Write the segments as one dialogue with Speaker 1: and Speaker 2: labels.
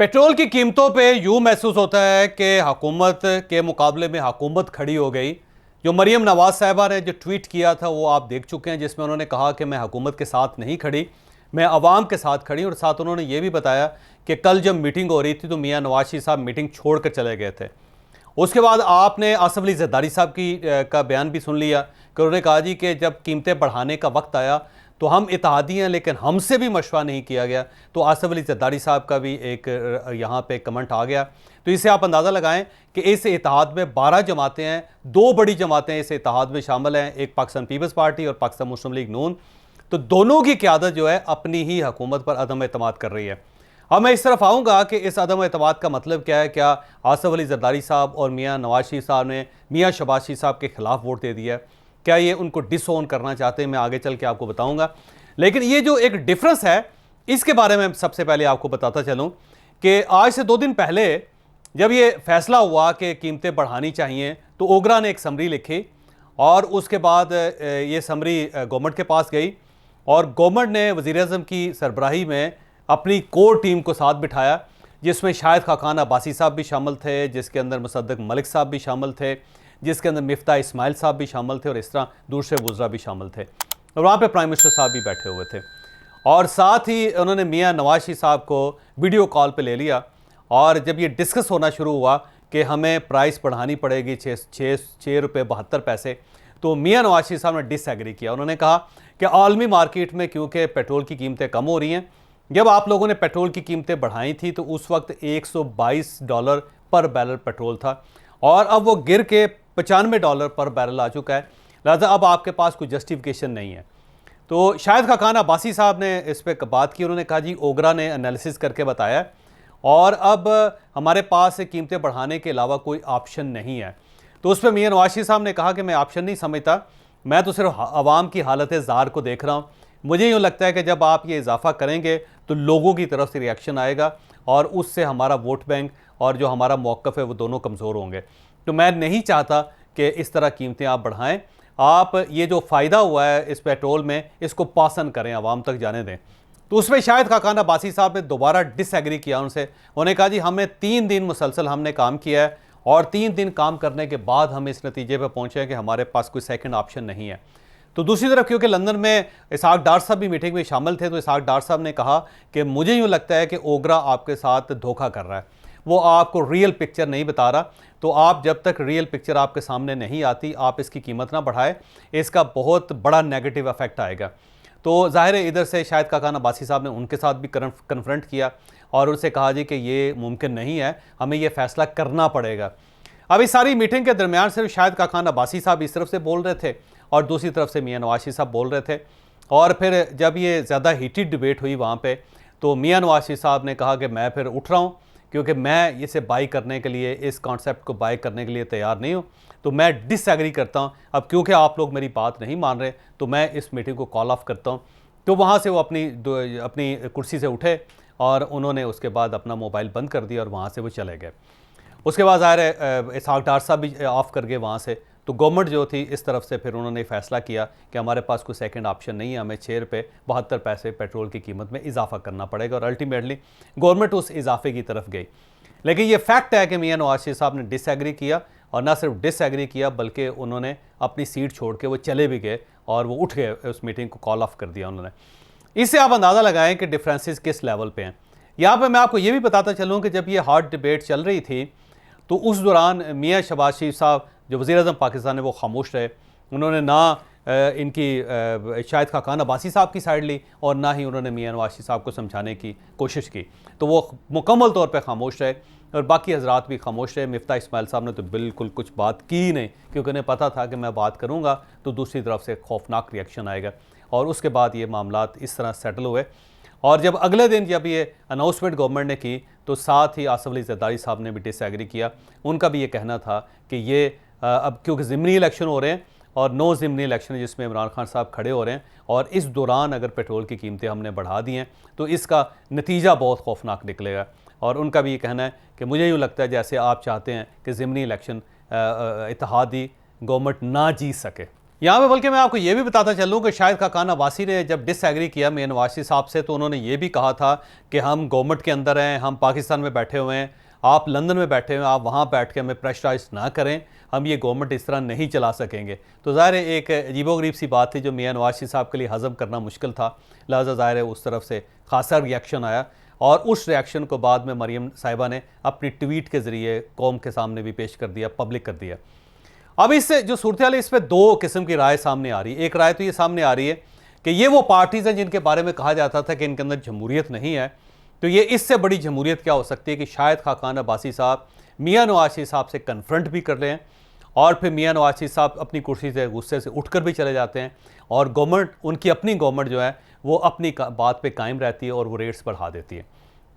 Speaker 1: Petrol की कीमतों पे यूँ महसूस होता है कि हुकूमत के मुकाबले में हुकूमत खड़ी हो गई। जो मरीम नवाज़ साहिबा ने जो ट्वीट किया था वो आप देख चुके हैं, जिसमें उन्होंने कहा कि मैं हुकूमत के साथ नहीं खड़ी, मैं अवाम के साथ खड़ी। और साथ उन्होंने ये भी बताया कि कल जब मीटिंग हो रही थी तो मियाँ नवाज शरीफ साहब मीटिंग छोड़ कर चले गए थे। उसके बाद आपने आसिफ अली जरदारी साहब का बयान भी सुन लिया कि उन्होंने कहा जी कि जब कीमतें बढ़ाने का वक्त आया तो हम इत्तेहादी हैं, लेकिन हमसे भी मशवरा नहीं किया गया। तो आसिफ अली जरदारी साहब का भी एक यहाँ पे कमेंट आ गया। तो इससे आप अंदाज़ा लगाएं कि इस इत्तेहाद में 12 जमातें हैं, 2 बड़ी जमातें इस इत्तेहाद में शामिल हैं, एक पाकिस्तान पीपल्स पार्टी और पाकिस्तान मुस्लिम लीग नून। तो दोनों की क़यादत जो है अपनी ही हुकूमत पर अदम एतमाद कर रही है। अब मैं इस तरफ आऊँगा कि इस अदम एतमाद का मतलब क्या है। क्या आसिफ अली जरदारी साहब और मियाँ नवाज शरीफ साहब ने मियाँ शहबाज शरीफ साहब के खिलाफ वोट दे दिया? क्या ये उनको डिसओन करना चाहते हैं? मैं आगे चल के आपको बताऊंगा। लेकिन ये जो एक डिफरेंस है इसके बारे में सबसे पहले आपको बताता चलूं कि आज से 2 दिन पहले जब ये फैसला हुआ कि कीमतें बढ़ानी चाहिए तो ओगरा ने एक समरी लिखी और उसके बाद ये समरी गवर्नमेंट के पास गई और गवर्नमेंट ने वज़ीर-ए-आज़म की सरबराही में अपनी कोर टीम को साथ बिठाया, जिसमें शाहिद खाकान अब्बासी साहब भी शामिल थे, जिसके अंदर मुसद्दक मलिक साहब भी शामिल थे, जिसके अंदर मिफ्ता इस्माइल साहब भी शामिल थे और इस तरह दूसरे वज़रा भी शामिल थे। और वहाँ पे प्राइम मिनिस्टर साहब भी बैठे हुए थे और साथ ही उन्होंने मियाँ नवाज शरीफ साहब को वीडियो कॉल पे ले लिया। और जब ये डिस्कस होना शुरू हुआ कि हमें प्राइस बढ़ानी पड़ेगी 6 रुपये 72 पैसे, तो मियाँ नवाज शरीफ साहब ने डिसएग्री किया। उन्होंने कहा कि आलमी मार्केट में क्योंकि पेट्रोल की कीमतें कम हो रही हैं, जब आप लोगों ने पेट्रोल की कीमतें बढ़ाई थी तो उस वक्त $122 पर बैरल पेट्रोल था और अब वो गिर के $95 पर बैरल आ चुका है, लिहाजा अब आपके पास कोई जस्टिफिकेशन नहीं है। तो शाहिद खाकान अब्बासी साहब ने इस पर बात की। उन्होंने कहा जी ओगरा ने एनालिसिस करके बताया और अब हमारे पास कीमतें बढ़ाने के अलावा कोई ऑप्शन नहीं है। तो उस पर मियाँ नवाज शरीफ साहब ने कहा कि मैं ऑप्शन नहीं समझता, मैं तो सिर्फ आवाम की हालत ज़ार को देख रहा हूँ। मुझे यूँ लगता है कि जब आप ये इजाफा करेंगे तो लोगों की तरफ से रिएक्शन आएगा और उससे हमारा वोट बैंक और जो हमारा मौक़िफ़ है वो दोनों कमज़ोर होंगे। तो मैं नहीं चाहता कि इस तरह कीमतें आप बढ़ाएं। आप ये जो फ़ायदा हुआ है इस पेट्रोल में इसको पासन करें, आवाम तक जाने दें। तो उसमें शाहिद खाकान अब्बासी साहब ने दोबारा डिसएग्री किया उनसे। उन्होंने कहा जी हमें 3 दिन मुसलसल हमने काम किया है और 3 दिन काम करने के बाद हम इस नतीजे पर पहुँचे हैं कि हमारे पास कोई सेकंड ऑप्शन नहीं है। तो दूसरी तरफ क्योंकि लंदन में इसहाक डार साहब भी मीटिंग में शामिल थे, तो इसहाक डार साहब ने कहा कि मुझे यूँ लगता है कि ओगरा आपके साथ धोखा कर रहा है, वो आपको रियल पिक्चर नहीं बता रहा। तो आप जब तक रियल पिक्चर आपके सामने नहीं आती आप इसकी कीमत ना बढ़ाएं, इसका बहुत बड़ा नेगेटिव इफेक्ट आएगा। तो ज़ाहिर है इधर से शाहिद खाकान अब्बासी साहब ने उनके साथ भी कन्फ्रंट किया और उनसे कहा जी कि ये मुमकिन नहीं है, हमें ये फ़ैसला करना पड़ेगा। अब इस सारी मीटिंग के दरमियान सिर्फ शाहिद खाकान अब्बासी साहब इस तरफ से बोल रहे थे और दूसरी तरफ से मियाँ नवाज शरीफ साहब बोल रहे थे। और फिर जब ये ज़्यादा हीटेड डिबेट हुई वहाँ पे, तो मियाँ नवाज शरीफ साहब ने कहा कि मैं फिर उठ रहा हूँ क्योंकि मैं इसे बाई करने के लिए, इस कॉन्सेप्ट को बाई करने के लिए तैयार नहीं हूँ, तो मैं डिसएग्री करता हूँ। अब क्योंकि आप लोग मेरी बात नहीं मान रहे तो मैं इस मीटिंग को कॉल ऑफ करता हूँ। तो वहाँ से वो अपनी कुर्सी से उठे और उन्होंने उसके बाद अपना मोबाइल बंद कर दिया और वहाँ से वो चले गए। उसके बाद ज़ाहिर है इसहाक डार साहब भी ऑफ़ कर गए वहाँ से। तो गवर्नमेंट जो थी इस तरफ से फिर उन्होंने फैसला किया कि हमारे पास कोई सेकंड ऑप्शन नहीं है, हमें 6 रुपये 72 पैसे पेट्रोल की कीमत में इजाफा करना पड़ेगा और अल्टीमेटली गवर्नमेंट उस इजाफे की तरफ गई। लेकिन ये फैक्ट है कि मियाँ नवाज शरीफ साहब ने डिसएग्री किया और ना सिर्फ डिसएग्री किया बल्कि उन्होंने अपनी सीट छोड़ के वो चले भी गए और वो उठ गए, उस मीटिंग को कॉल ऑफ कर दिया उन्होंने। इससे आप अंदाज़ा लगाएं कि डिफरेंसेस किस लेवल पे हैं। यहाँ पे मैं आपको ये भी बताता चलूँ कि जब ये हॉट डिबेट चल रही थी तो उस दौरान मियाँ शहबाज शरीफ साहब जो वज़ीर-ए-आज़म पाकिस्तान है वो खामोश रहे। उन्होंने ना इनकी शाहिद खाकान अब्बासी साहब की साइड ली और ना ही उन्होंने मियाँ नवाज शरीफ साहब को समझाने की कोशिश की। तो वो मुकम्मल तौर पे खामोश रहे और बाकी हजरात भी खामोश रहे। मिफ्ता इस्माइल साहब ने तो बिल्कुल कुछ बात की ही नहीं क्योंकि उन्हें पता था कि मैं बात करूँगा तो दूसरी तरफ से खौफनाक रिएक्शन आएगा। और उसके बाद ये मामलात इस तरह सेटल हुए और जब अगले दिन जब ये अनाउंसमेंट गवर्नमेंट ने की तो साथ ही आसिफ अली जरदारी साहब ने भी डिसएग्री किया। उनका भी ये कहना था कि ये अब क्योंकि ज़िमनी इलेक्शन हो रहे हैं और नो ज़िमनी इलेक्शन जिसमें इमरान खान साहब खड़े हो रहे हैं और इस दौरान अगर पेट्रोल की कीमतें हमने बढ़ा दी हैं तो इसका नतीजा बहुत खौफनाक निकलेगा। और उनका भी ये कहना है कि मुझे यूँ लगता है जैसे आप चाहते हैं कि ज़िमनी इलेक्शन इत्तेहादी गवर्नमेंट ना जीत सके। यहाँ पे बल्कि मैं आपको ये भी बताता चलूँ कि शाहिद खाकान अब्बासी ने जब डिसएग्री किया मियां नवाज शरीफ साहब से, तो उन्होंने ये भी कहा था कि हम गवर्नमेंट के अंदर हैं, हम पाकिस्तान में बैठे हुए हैं, आप लंदन में बैठे हुए हैं, आप वहाँ बैठ के हमें प्रेशराइज ना करें, हम ये गवर्नमेंट इस तरह नहीं चला सकेंगे। तो ज़ाहिर है एक अजीबोगरीब सी बात थी जो मियां नवाज शरीफ साहब के लिए हज़म करना मुश्किल था, लिहाजा ज़ाहिर है उस तरफ से खासा रिएक्शन आया, और उस रिएक्शन को बाद में मरीम साहिबा ने अपनी ट्वीट के ज़रिए कौम के सामने भी पेश कर दिया, पब्लिक कर दिया। अब इससे जो सूरत हाल है, इस पर दो किस्म की राय सामने आ रही है। एक राय तो ये सामने आ रही है कि ये वो पार्टीज़ हैं जिनके बारे में कहा जाता था कि इनके अंदर जमहूरियत नहीं है, तो ये इससे बड़ी जमहूरियत क्या हो सकती है कि शाहिद खाकान अब्बासी साहब मियां नवाज शरीफ साहब से कन्फ्रंट भी कर रहे हैं, और फिर मियां नवाज शरीफ साहब अपनी कुर्सी से गुस्से से उठकर भी चले जाते हैं, और गवर्नमेंट, उनकी अपनी गवर्नमेंट जो है वो अपनी बात पे कायम रहती है और वो रेट्स बढ़ा देती है।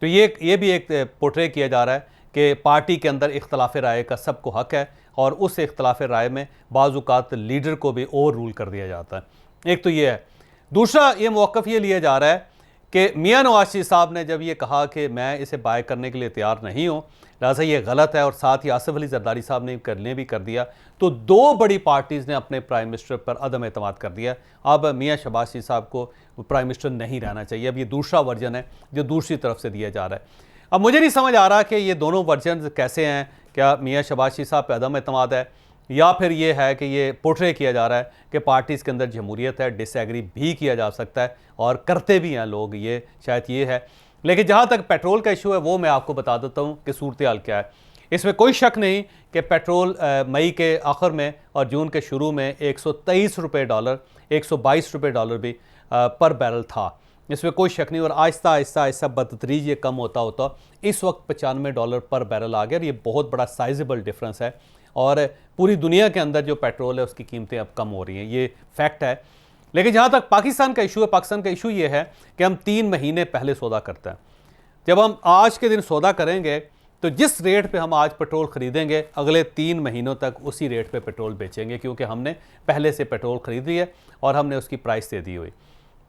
Speaker 1: तो ये भी एक पोर्ट्रे किया जा रहा है कि पार्टी के अंदर इख्तलाफ राय का सबको हक है, और उस इख्तलाफ राय में बाज़ औक़ात लीडर को भी ओवर रूल कर दिया जाता है। एक तो ये है। दूसरा ये मौक़िफ़ ये लिया जा रहा है कि मियां नवाज शरीफ साहब ने जब ये कहा कि मैं इसे बाय करने के लिए तैयार नहीं हूँ, लिहाजा ये गलत है, और साथ ही आसिफ अली जरदारी साहब ने भी कर दिया, तो दो बड़ी पार्टीज़ ने अपने प्राइम मिनिस्टर पर अदम एतमाद कर दिया। अब मियां शहबाज शरीफ साहब को प्राइम मिनिस्टर नहीं रहना चाहिए। अब ये दूसरा वर्जन है जो दूसरी तरफ से दिया जा रहा है। अब मुझे नहीं समझ आ रहा कि ये दोनों वर्जन कैसे हैं, क्या मियां शहबाज शरीफ साहब पर अदम एतमाद है, या फिर ये है कि ये पोर्ट्रे किया जा रहा है कि पार्टीज़ के अंदर जमहूरियत है, डिसएग्री भी किया जा सकता है, और करते भी हैं लोग, ये शायद ये है। लेकिन जहाँ तक पेट्रोल का इशू है वो मैं आपको बता देता हूँ कि सूरत हाल क्या है। इसमें कोई शक नहीं कि पेट्रोल मई के आखिर में और जून के शुरू में 123 रुपये डॉलर, 122 रुपये डॉलर भी पर बैरल था, इसमें कोई शक नहीं। और आहिस्ता आहिस्ता आहिस्ता बदतरीज ये कम होता होता इस वक्त $95 पर बैरल आ गया, और ये बहुत बड़ा साइजेबल डिफरेंस है, और पूरी दुनिया के अंदर जो पेट्रोल है उसकी कीमतें अब कम हो रही हैं, ये फैक्ट है। लेकिन जहाँ तक पाकिस्तान का इशू है, पाकिस्तान का इशू ये है कि हम 3 महीने पहले सौदा करते हैं। जब हम आज के दिन सौदा करेंगे तो जिस रेट पे हम आज पेट्रोल ख़रीदेंगे, अगले 3 महीनों तक उसी रेट पे पेट्रोल बेचेंगे, क्योंकि हमने पहले से पेट्रोल ख़रीद लिया और हमने उसकी प्राइस दे दी हुई।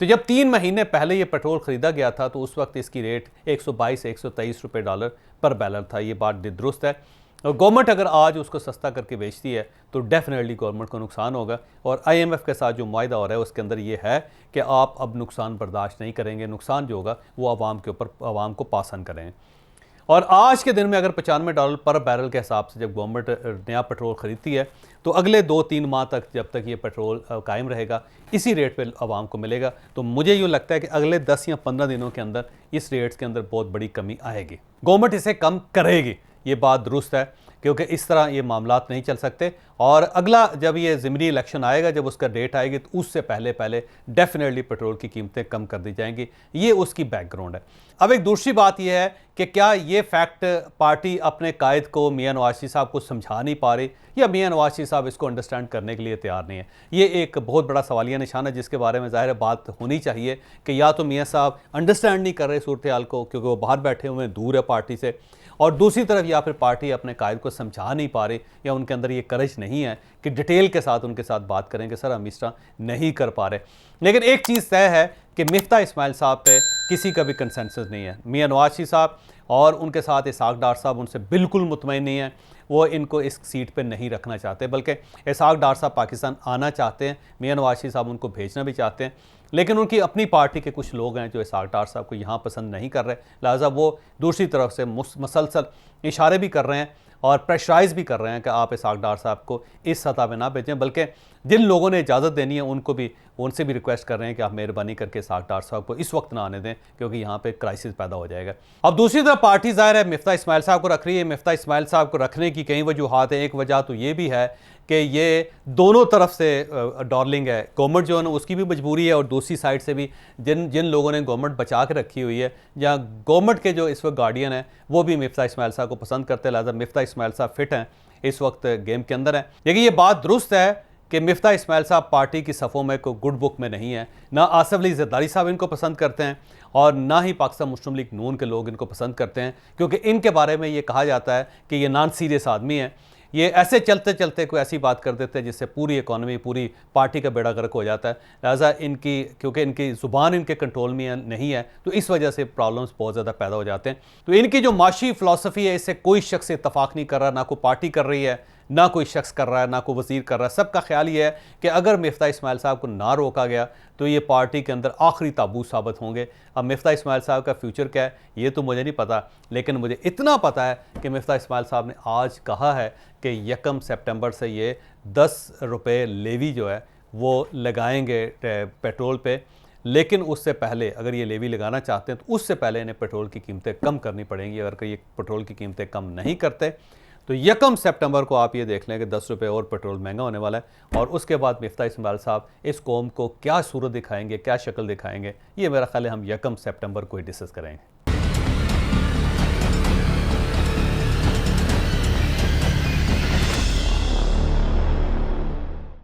Speaker 1: तो जब 3 महीने पहले ये पेट्रोल ख़रीदा गया था तो उस वक्त इसकी रेट 122-123 रुपये डॉलर पर बैरल था, ये बात दुरुस्त है। और गवर्नमेंट अगर आज उसको सस्ता करके बेचती है तो डेफिनेटली गवर्नमेंट को नुकसान होगा, और IMF के साथ जो मुआहिदा हो रहा है उसके अंदर ये है कि आप अब नुकसान बर्दाश्त नहीं करेंगे, नुकसान जो होगा वो आवाम के ऊपर, आवाम को पास ऑन करेंगे। और आज के दिन में अगर $95 पर बैरल के हिसाब से जब गवर्नमेंट नया पेट्रोल ख़रीदती है तो अगले 2-3 माह तक, जब तक ये पेट्रोल कायम रहेगा, इसी रेट पे आवाम को मिलेगा। तो मुझे यूँ लगता है कि अगले 10 या 15 दिनों के अंदर इस रेट्स के अंदर बहुत बड़ी कमी आएगी, गवर्नमेंट इसे कम करेगी, ये बात दुरुस्त है, क्योंकि इस तरह ये मामलात नहीं चल सकते। और अगला जब ये ज़िमनी इलेक्शन आएगा, जब उसका डेट आएगी, तो उससे पहले पहले डेफिनेटली पेट्रोल की कीमतें कम कर दी जाएंगी, ये उसकी बैकग्राउंड है। अब एक दूसरी बात यह है कि क्या ये फैक्ट पार्टी अपने कायद को, मियां नवाज शरीफ साहब को समझा नहीं पा रही, या मियां नवाज शरीफ साहब इसको अंडरस्टैंड करने के लिए तैयार नहीं है। ये एक बहुत बड़ा सवालिया निशान है जिसके बारे में ज़ाहिर बात होनी चाहिए कि या तो मियां साहब अंडरस्टैंड नहीं कर रहे सूरत हाल को क्योंकि वो बाहर बैठे हुए हैं, दूर है पार्टी से, और दूसरी तरफ या फिर पार्टी अपने कायद को समझा नहीं पा रही, या उनके अंदर ये करेज नहीं है कि डिटेल के साथ उनके साथ बात करें कि सर हम इस तरह नहीं कर पा रहे। लेकिन एक चीज़ तय है कि मिफ्ता इस्माइल साहब पे किसी का भी कंसेंसस नहीं है। मियां नवाज शरीफ साहब और उनके साथ इसहाक डार साहब उनसे बिल्कुल मुतमईन नहीं है, वो इनको इस सीट पे नहीं रखना चाहते, बल्कि इसहाक डार साहब पाकिस्तान आना चाहते हैं, मियां नवाज शरीफ साहब उनको भेजना भी चाहते हैं, लेकिन उनकी अपनी पार्टी के कुछ लोग हैं जो इसहाक डार साहब को यहाँ पसंद नहीं कर रहे, लिहाजा वो दूसरी तरफ से मुसलसल इशारे भी कर रहे हैं और प्रेशराइज भी कर रहे हैं कि आप इसहाक डार साहब को इस सतह पे ना भेजें, बल्कि जिन लोगों ने इजाज़त देनी है उनको भी, उनसे भी रिक्वेस्ट कर रहे हैं कि आप मेहरबानी करके इसहाक डार साहब को इस वक्त ना आने दें, क्योंकि यहाँ पे क्राइसिस पैदा हो जाएगा। अब दूसरी तरफ पार्टी ज़ाहिर है मिफ्ता इस्माइल साहब को रख रही है। मिफ्ता इस्माइल साहब को रखने की कई वजूहात हैं। एक वजह तो ये भी है कि ये दोनों तरफ से डार्लिंग है, गवर्नमेंट जो है ना उसकी भी मजबूरी है, और दूसरी साइड से भी जिन लोगों ने गवर्नमेंट बचा के रखी हुई है, या गवर्नमेंट के जो इस वक्त गार्डियन है वो भी मिफ्ता इस्माइल साहब को पसंद करते हैं, लिहाजा मिफ्ता इस्माइल साहब फिट हैं, इस वक्त गेम के अंदर हैं। लेकिन ये बात दुरुस्त है कि मिफ्ता इस्माइल साहब पार्टी की सफ़ों में कोई गुड बुक में नहीं है, ना आसिफ अली जरदारी साहब इनको पसंद करते हैं, और ना ही पाकिस्तान मुस्लिम लीग नून के लोग इनको पसंद करते हैं, क्योंकि इनके बारे में ये कहा जाता है कि ये नॉन सीरियस आदमी है, ये ऐसे चलते चलते कोई ऐसी बात कर देते हैं जिससे पूरी इकॉनमी, पूरी पार्टी का बेड़ा गर्क हो जाता है। लिहाजा इनकी, क्योंकि इनकी ज़ुबान इनके कंट्रोल में नहीं है, तो इस वजह से प्रॉब्लम्स बहुत ज़्यादा पैदा हो जाते हैं। तो इनकी जो माशी फ़िलासफ़ी है इससे कोई शख्स इत्तफाक़ नहीं कर रहा, ना कोई पार्टी कर रही है, ना कोई शख्स कर रहा है, ना कोई वज़ीर कर रहा है। सबका ख्याल ये है कि अगर मिफ्ता इस्माइल साहब को ना रोका गया तो ये पार्टी के अंदर आखिरी ताबूत साबित होंगे। अब मिफ्ता इस्माइल साहब का फ्यूचर क्या है ये तो मुझे नहीं पता, लेकिन मुझे इतना पता है कि मिफ्ता इस्माइल साहब ने आज कहा है कि 1 सितंबर से ये 10 रुपये लेवी जो है वो लगाएंगे पेट्रोल पे। लेकिन उससे पहले अगर ये लेवी लगाना चाहते हैं तो उससे पहले इन्हें पेट्रोल की कीमतें कम करनी पड़ेंगी। अगर ये पेट्रोल की कीमतें कम नहीं करते तो 1 सितंबर को आप ये देख लें कि 10 रुपये और पेट्रोल महंगा होने वाला है। और उसके बाद मिफ्ता इस्माइल साहब इस कौम को क्या सूरत दिखाएंगे, क्या शक्ल दिखाएंगे, ये मेरा ख्याल है हम 1 सितंबर को ही डिस्कस करेंगे।